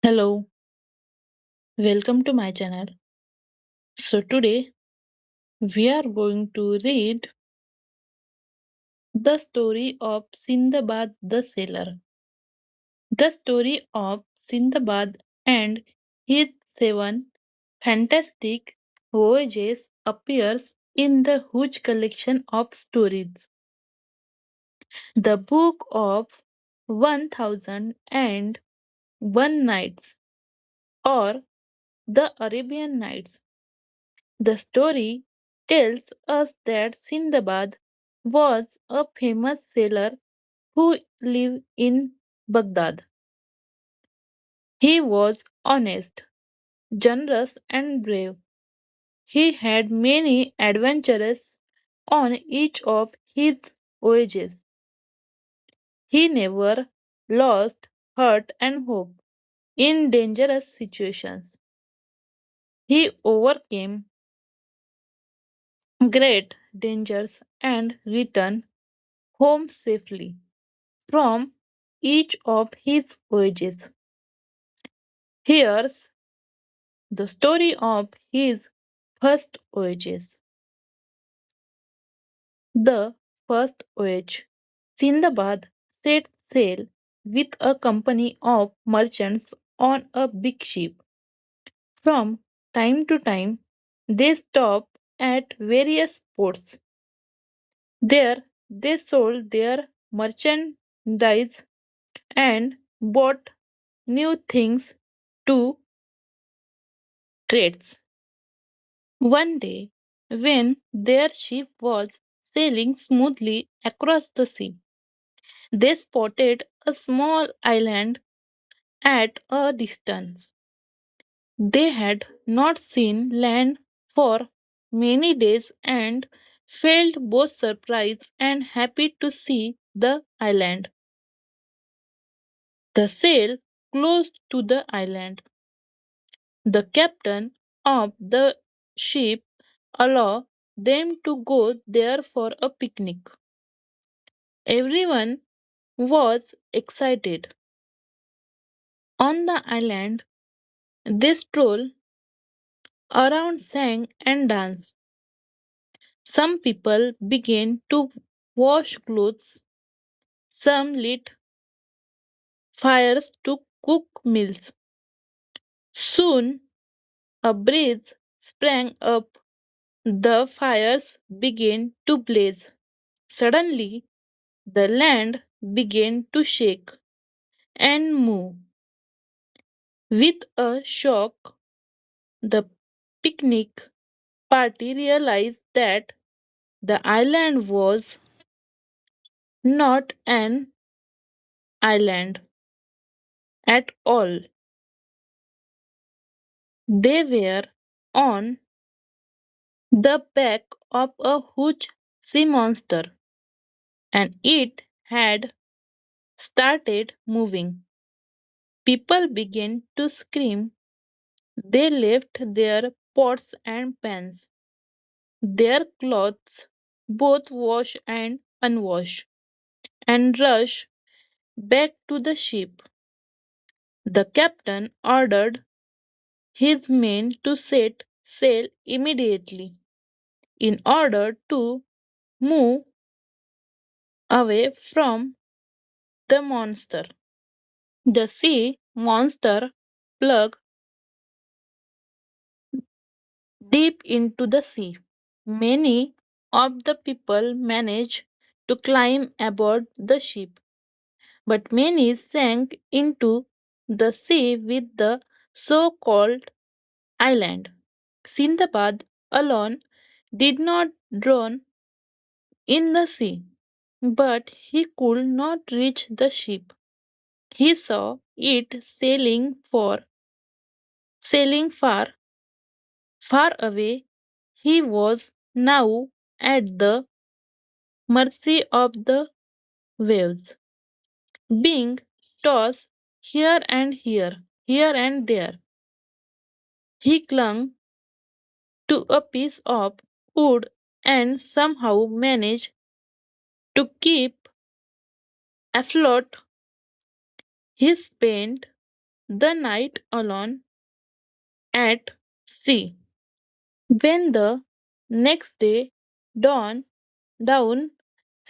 Hello, welcome to my channel. So today we are going to read the story of Sindbad the Sailor. The story of Sindbad and his seven fantastic voyages appears in the huge collection of stories. The Book of 1001 Nights or the Arabian Nights. The story tells us that Sindbad was a famous sailor who lived in Baghdad. He was honest, generous, and brave. He had many adventures on each of his voyages. He never lost heart and hope in dangerous situations. He overcame great dangers and returned home safely from each of his voyages. Here's the story of his first voyages. The first voyage. Sindbad set sail with a company of merchants on a big ship. From time to time, they stopped at various ports. There, they sold their merchandise and bought new things to trades. One day, when their ship was sailing smoothly across the sea, they spotted a small island at a distance. They had not seen land for many days and felt both surprised and happy to see the island. The sail close to the island. The captain of the ship allowed them to go there for a picnic. Everyone was excited. On the island, they strolled around, sang, and danced. Some people began to wash clothes, some lit fires to cook meals. Soon, a breeze sprang up. The fires began to blaze. Suddenly, the land began to shake and move. With a shock, the picnic party realized that the island was not an island at all. They were on the back of a huge sea monster and it had started moving. People began to scream. They left their pots and pans, their clothes, both washed and unwashed, and rushed back to the ship. The captain ordered his men to set sail immediately in order to move away from the monster. The sea monster plunged deep into the sea. Many of the people managed to climb aboard the ship, but many sank into the sea with the so called island. Sindbad alone did not drown in the sea, but he could not reach the ship. He saw it sailing far, far away. He was now at the mercy of the waves, being tossed here and there. He clung to a piece of wood and somehow managed to keep afloat. He spent the night alone at sea. When the next day dawned down,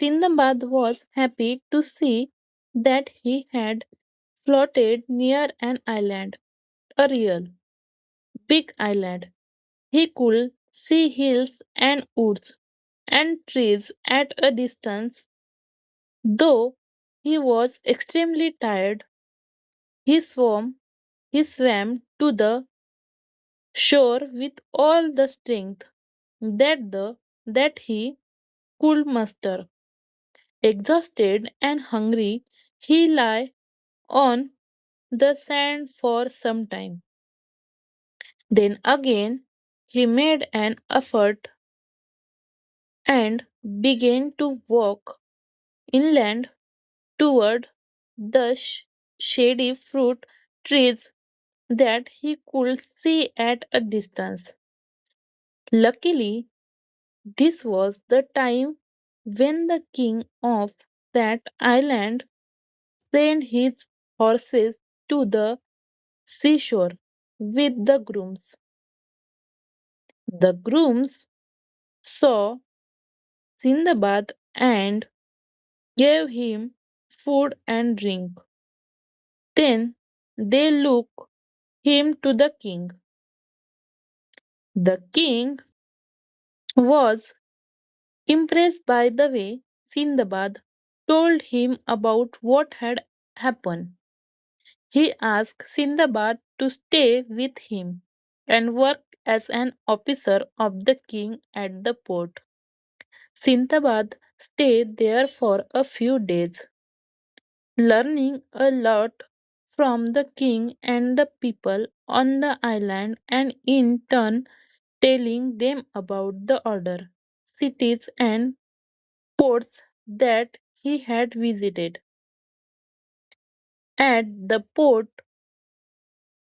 Sindbad was happy to see that he had floated near an island, a real big island. He could see hills and woods and trees at a distance. Though he was extremely tired, he swam to the shore with all the strength that he could muster. Exhausted and hungry, he lay on the sand for some time. Then again he made an effort and began to walk inland toward the shady fruit trees that he could see at a distance. Luckily, this was the time when the king of that island sent his horses to the seashore with the grooms. The grooms saw Sindbad and gave him food and drink. Then they took him to the king. The king was impressed by the way Sindbad told him about what had happened. He asked Sindbad to stay with him and work as an officer of the king at the port. Sindbad stayed there for a few days, learning a lot from the king and the people on the island, and in turn telling them about the order, cities, and ports that he had visited. At the port,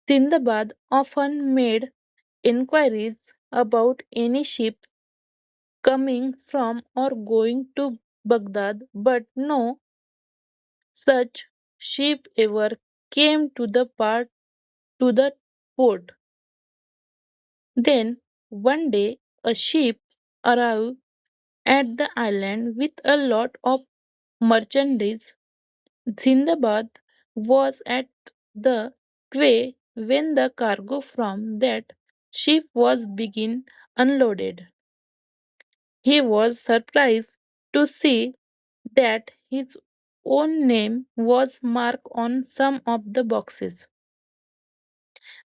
Sindbad often made inquiries about any ships coming from or going to Baghdad, but no such ship ever came to the port. Then one day a ship arrived at the island with a lot of merchandise. Sindbad was at the quay when the cargo from that ship was being unloaded. He was surprised to see that his own name was marked on some of the boxes.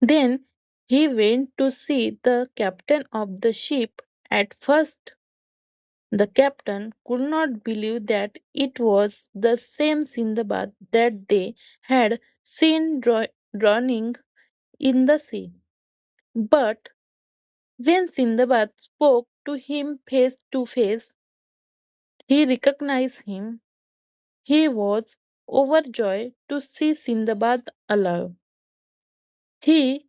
Then he went to see the captain of the ship. At first, the captain could not believe that it was the same Sindbad that they had seen drowning in the sea. But when Sindbad spoke to him face to face, he recognized him. He was overjoyed to see Sindbad alive. He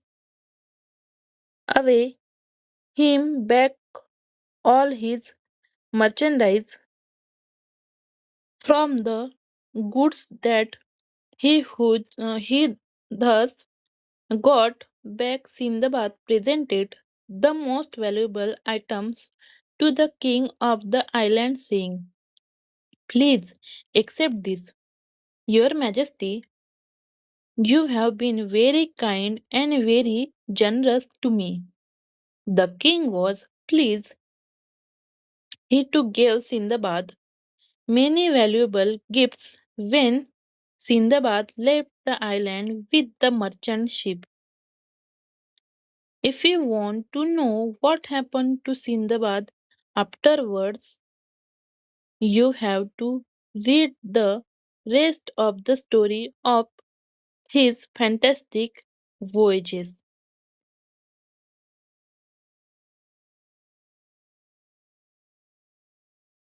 away him back all his merchandise from the goods that he thus got back. Sindbad presented the most valuable items to the king of the island, saying, "Please accept this, Your Majesty. You have been very kind and very generous to me." The king was pleased. He too gave Sindbad many valuable gifts when Sindbad left the island with the merchant ship. If you want to know what happened to Sindbad afterwards, you have to read the rest of the story of his fantastic voyages.